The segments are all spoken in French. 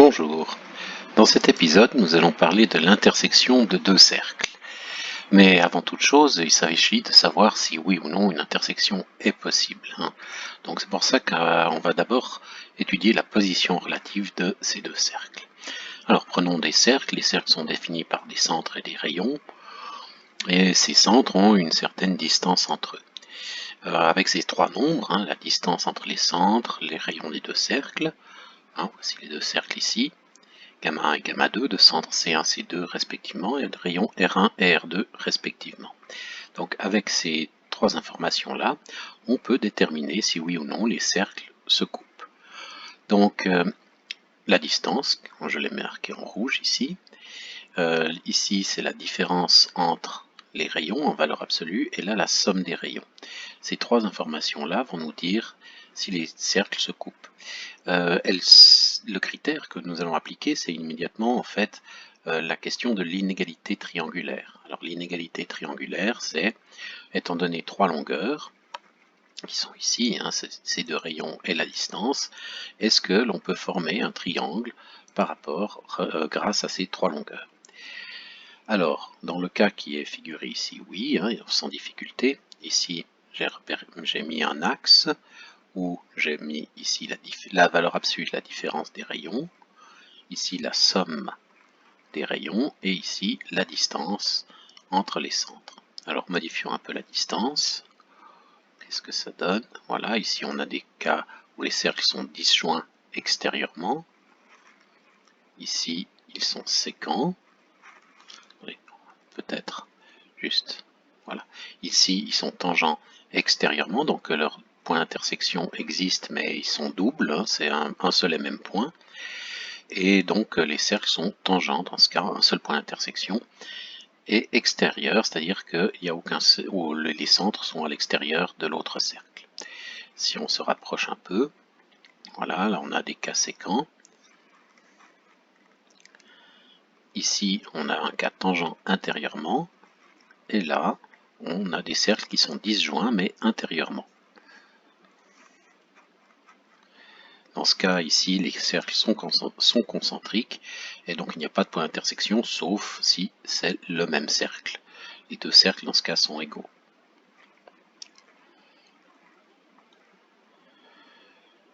Bonjour. Dans cet épisode, nous allons parler de l'intersection de deux cercles. Mais avant toute chose, il s'agit de savoir si oui ou non une intersection est possible. Donc c'est pour ça qu'on va d'abord étudier la position relative de ces deux cercles. Alors prenons des cercles. Les cercles sont définis par des centres et des rayons. Et ces centres ont une certaine distance entre eux. Avec ces trois nombres, la distance entre les centres, les rayons des deux cercles, voici les deux cercles ici, gamma 1 et gamma 2 de centre C1, C2 respectivement et de rayons R1 et R2 respectivement. Donc avec ces trois informations-là, on peut déterminer si oui ou non les cercles se coupent. Donc la distance, je l'ai marqué en rouge ici, ici c'est la différence entre les rayons en valeur absolue et là la somme des rayons. Ces trois informations-là vont nous dire si les cercles se coupent. Le critère que nous allons appliquer, c'est immédiatement en fait la question de l'inégalité triangulaire. Alors l'inégalité triangulaire, c'est, étant donné trois longueurs, qui sont ici, ces deux rayons et la distance, est-ce que l'on peut former un triangle par rapport, grâce à ces trois longueurs? Alors, dans le cas qui est figuré ici, oui, sans difficulté. Ici, j'ai mis un axe où j'ai mis ici la valeur absolue de la différence des rayons, ici la somme des rayons, et ici la distance entre les centres. Alors modifions un peu la distance. Qu'est-ce que ça donne? Voilà, ici on a des cas où les cercles sont disjoints extérieurement. Ici, ils sont sécants. Peut-être juste. Voilà. Ici, ils sont tangents extérieurement, donc leur point d'intersection existe, mais ils sont doubles, c'est un seul et même point. Et donc les cercles sont tangents, dans ce cas, un seul point d'intersection, et extérieur, c'est-à-dire qu'il y a aucun, où les centres sont à l'extérieur de l'autre cercle. Si on se rapproche un peu, voilà, là on a des cas séquents. Ici, on a un cas tangent intérieurement, et là, on a des cercles qui sont disjoints, mais intérieurement. Dans ce cas ici, les cercles sont concentriques, et donc il n'y a pas de point d'intersection, sauf si c'est le même cercle. Les deux cercles, dans ce cas, sont égaux.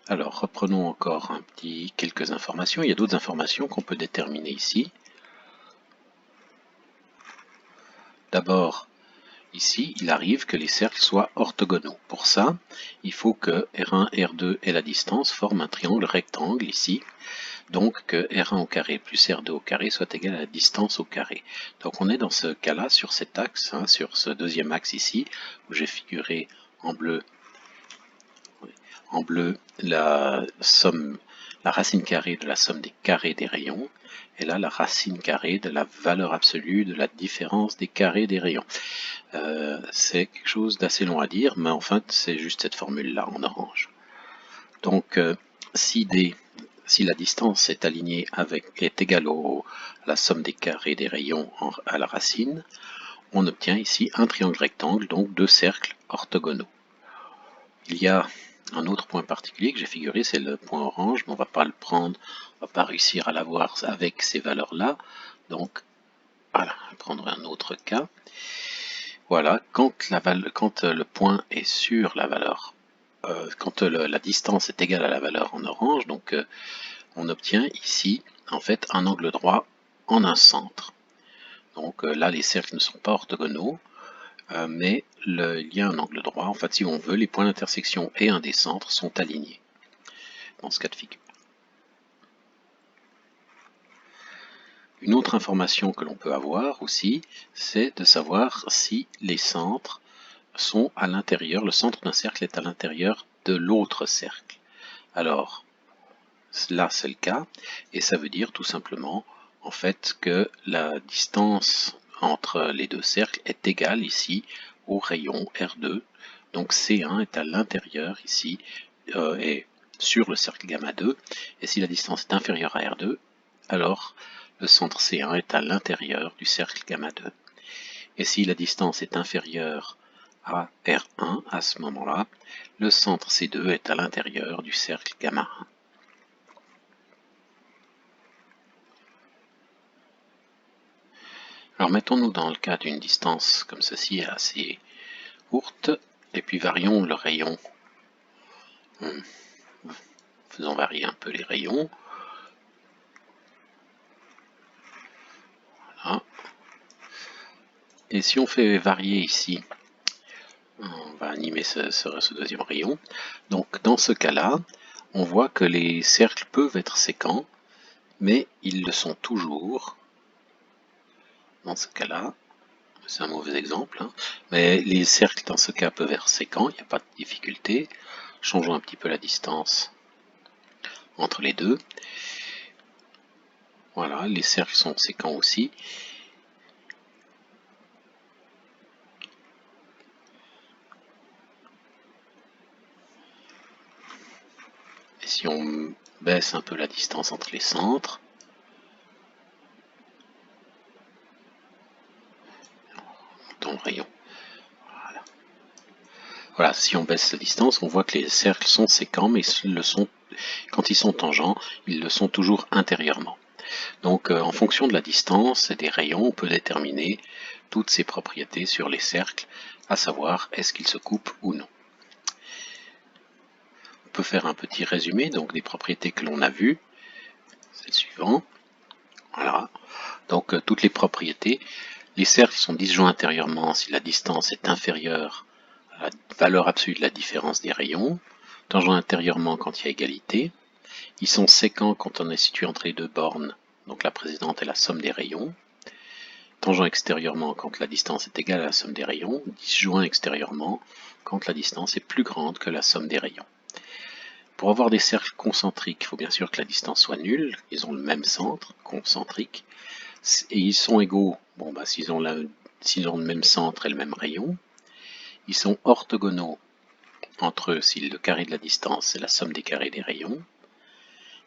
Alors, reprenons encore quelques informations. Il y a d'autres informations qu'on peut déterminer ici. D'abord, ici, il arrive que les cercles soient orthogonaux. Pour ça, il faut que R1, R2 et la distance forment un triangle rectangle ici. Donc que R1 au carré plus R2 au carré soit égal à la distance au carré. Donc on est dans ce cas-là, sur cet axe, sur ce deuxième axe ici, où j'ai figuré en bleu la racine carrée de la somme des carrés des rayons, et là la racine carrée de la valeur absolue de la différence des carrés des rayons. C'est quelque chose d'assez long à dire, mais en fait c'est juste cette formule-là en orange. Donc si la distance est alignée est égale à la somme des carrés des rayons à la racine, on obtient ici un triangle rectangle, donc deux cercles orthogonaux. Il y a un autre point particulier que j'ai figuré, c'est le point orange, mais on ne va pas le prendre, on ne va pas réussir à l'avoir avec ces valeurs-là. Donc, voilà, je vais prendre un autre cas. Voilà, quand le point est sur la valeur, quand la distance est égale à la valeur en orange, donc on obtient ici en fait un angle droit en un centre. Donc là les cercles ne sont pas orthogonaux, mais il y a un angle droit. En fait, si on veut, les points d'intersection et un des centres sont alignés dans ce cas de figure. Une autre information que l'on peut avoir aussi, c'est de savoir si les centres sont à l'intérieur, le centre d'un cercle est à l'intérieur de l'autre cercle. Alors, là c'est le cas, et ça veut dire tout simplement en fait que la distance entre les deux cercles est égale ici au rayon R2, donc C1 est à l'intérieur ici et sur le cercle gamma 2, et si la distance est inférieure à R2, alors le centre C1 est à l'intérieur du cercle gamma 2, et si la distance est inférieure à R1 à ce moment-là, le centre C2 est à l'intérieur du cercle gamma 1. Alors mettons-nous dans le cas d'une distance comme ceci assez courte, et puis varions le rayon. Faisons varier un peu les rayons. Voilà. Et si on fait varier ici, on va animer ce deuxième rayon. Donc dans ce cas-là, on voit que les cercles peuvent être séquents, mais ils le sont toujours. Dans ce cas-là, c'est un mauvais exemple, hein, mais les cercles dans ce cas peuvent être séquents, il n'y a pas de difficulté. Changeons un petit peu la distance entre les deux. Voilà, les cercles sont séquents aussi. Et si on baisse un peu la distance entre les centres, dans le rayon. Voilà, si on baisse la distance, on voit que les cercles sont séquents, mais ils le sont, quand ils sont tangents, ils le sont toujours intérieurement. Donc en fonction de la distance et des rayons, on peut déterminer toutes ces propriétés sur les cercles, à savoir est-ce qu'ils se coupent ou non. On peut faire un petit résumé donc des propriétés que l'on a vues. C'est le suivant. Voilà. Donc toutes les propriétés. Les cercles sont disjoints intérieurement si la distance est inférieure à la valeur absolue de la différence des rayons, tangents intérieurement quand il y a égalité. Ils sont séquents quand on est situé entre les deux bornes, donc la précédente est la somme des rayons. Tangents extérieurement quand la distance est égale à la somme des rayons, disjoints extérieurement quand la distance est plus grande que la somme des rayons. Pour avoir des cercles concentriques, il faut bien sûr que la distance soit nulle, ils ont le même centre, concentrique, et ils sont égaux, bon bah s'ils ont le même centre et le même rayon. Ils sont orthogonaux entre eux si le carré de la distance est la somme des carrés des rayons.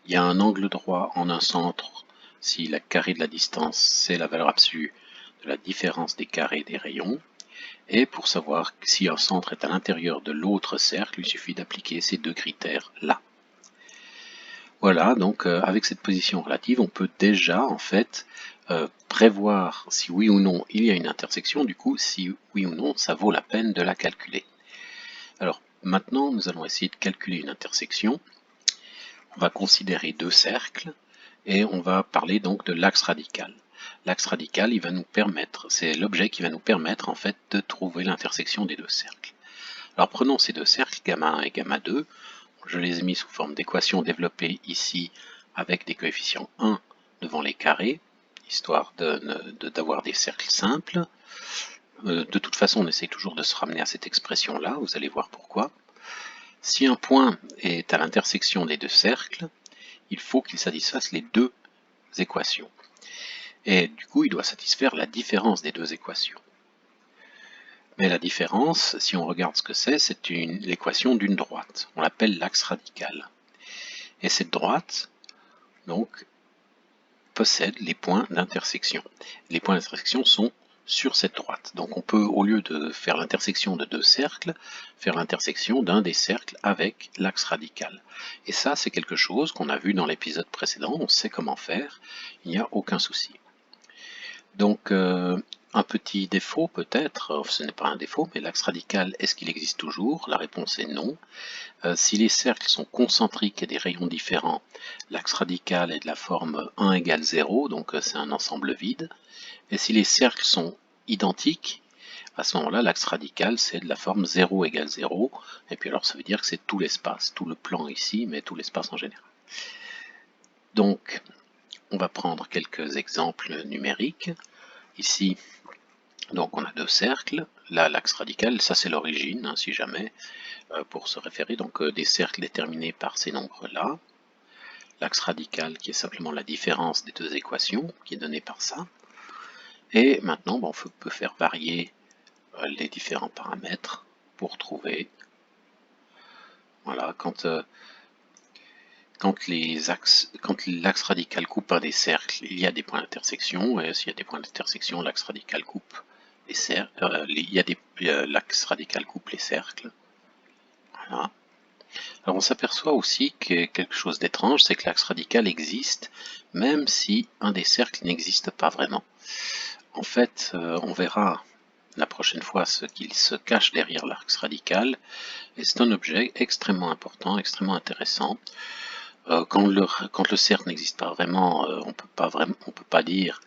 Il y a un angle droit en un centre si le carré de la distance c'est la valeur absolue de la différence des carrés des rayons. Et pour savoir si un centre est à l'intérieur de l'autre cercle, il suffit d'appliquer ces deux critères-là. Voilà, donc avec cette position relative, on peut déjà en fait prévoir si oui ou non il y a une intersection, du coup si oui ou non ça vaut la peine de la calculer. Alors maintenant nous allons essayer de calculer une intersection. On va considérer deux cercles et on va parler donc de l'axe radical. L'axe radical, il va nous permettre, c'est l'objet qui va nous permettre en fait de trouver l'intersection des deux cercles. Alors prenons ces deux cercles, gamma 1 et gamma 2, je les ai mis sous forme d'équations développées ici avec des coefficients 1 devant les carrés, histoire d'avoir des cercles simples. De toute façon, on essaye toujours de se ramener à cette expression-là, vous allez voir pourquoi. Si un point est à l'intersection des deux cercles, il faut qu'il satisfasse les deux équations. Et du coup, il doit satisfaire la différence des deux équations. Mais la différence, si on regarde ce que c'est l'équation d'une droite. On l'appelle l'axe radical. Et cette droite, donc, possède les points d'intersection. Les points d'intersection sont sur cette droite. Donc on peut, au lieu de faire l'intersection de deux cercles, faire l'intersection d'un des cercles avec l'axe radical. Et ça, c'est quelque chose qu'on a vu dans l'épisode précédent, on sait comment faire, il n'y a aucun souci. Donc un petit défaut peut-être, ce n'est pas un défaut, mais l'axe radical, est-ce qu'il existe toujours? La réponse est non. Si les cercles sont concentriques et des rayons différents, l'axe radical est de la forme 1 égale 0, donc c'est un ensemble vide. Et si les cercles sont identiques, à ce moment-là, l'axe radical, c'est de la forme 0 égale 0. Et puis alors, ça veut dire que c'est tout l'espace, tout le plan ici, mais tout l'espace en général. Donc, on va prendre quelques exemples numériques. Ici, donc on a deux cercles. Là, l'axe radical, ça c'est l'origine, hein, si jamais, pour se référer. Donc des cercles déterminés par ces nombres-là. L'axe radical qui est simplement la différence des deux équations, qui est donnée par ça. Et maintenant, on peut faire varier les différents paramètres pour trouver, voilà, quand l'axe radical coupe un des cercles, il y a des points d'intersection, et s'il y a des points d'intersection, l'axe radical coupe les cercles, l'axe radical coupe les cercles. Voilà. Alors on s'aperçoit aussi que quelque chose d'étrange, c'est que l'axe radical existe, même si un des cercles n'existe pas vraiment. En fait, on verra la prochaine fois ce qu'il se cache derrière l'axe radical, et c'est un objet extrêmement important, extrêmement intéressant. Quand le cercle n'existe pas vraiment, on peut pas dire.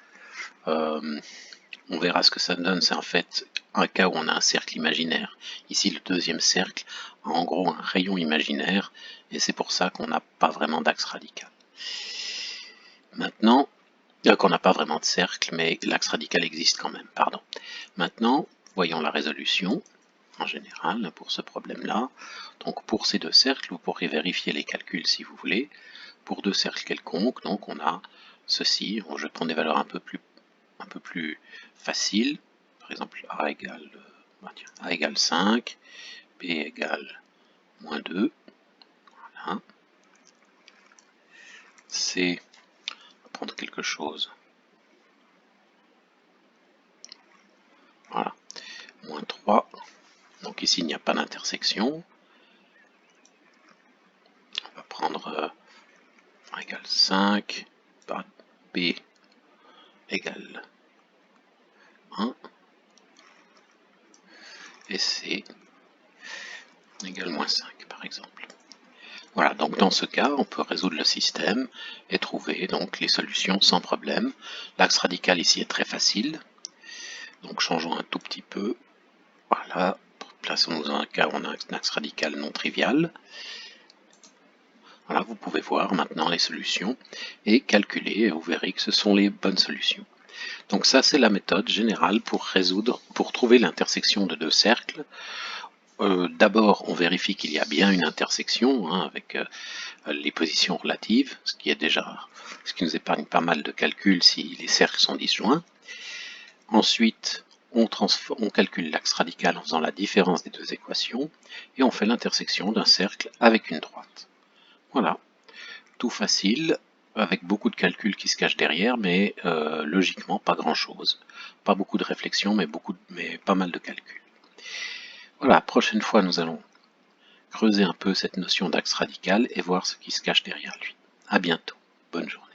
On verra ce que ça donne, c'est en fait un cas où on a un cercle imaginaire. Ici, le deuxième cercle a en gros un rayon imaginaire, et c'est pour ça qu'on n'a pas vraiment d'axe radical. Maintenant, qu'on n'a pas vraiment de cercle, mais l'axe radical existe quand même, pardon. Maintenant, voyons la résolution, en général, pour ce problème-là. Donc pour ces deux cercles, vous pourrez vérifier les calculs si vous voulez. Pour deux cercles quelconques, donc on a ceci, je vais prendre des valeurs un peu plus faciles, par exemple A égale 5, B égale moins 2, voilà. C, on va prendre quelque chose, voilà, moins 3, donc ici il n'y a pas d'intersection, on va prendre A égale 5, par B égale 1, et C égale moins 5 par exemple. Voilà, donc dans ce cas, on peut résoudre le système et trouver donc les solutions sans problème. L'axe radical ici est très facile, donc changeons un tout petit peu. Voilà, plaçons-nous dans un cas où on a un axe radical non trivial. Voilà, vous pouvez voir maintenant les solutions et calculer, et vous verrez que ce sont les bonnes solutions. Donc ça, c'est la méthode générale pour trouver l'intersection de deux cercles. D'abord, on vérifie qu'il y a bien une intersection avec les positions relatives, ce qui nous épargne pas mal de calculs si les cercles sont disjoints. Ensuite, on calcule l'axe radical en faisant la différence des deux équations, et on fait l'intersection d'un cercle avec une droite. Voilà, tout facile, avec beaucoup de calculs qui se cachent derrière, mais logiquement pas grand-chose. Pas beaucoup de réflexion, mais pas mal de calculs. Voilà, prochaine fois nous allons creuser un peu cette notion d'axe radical et voir ce qui se cache derrière lui. À bientôt, bonne journée.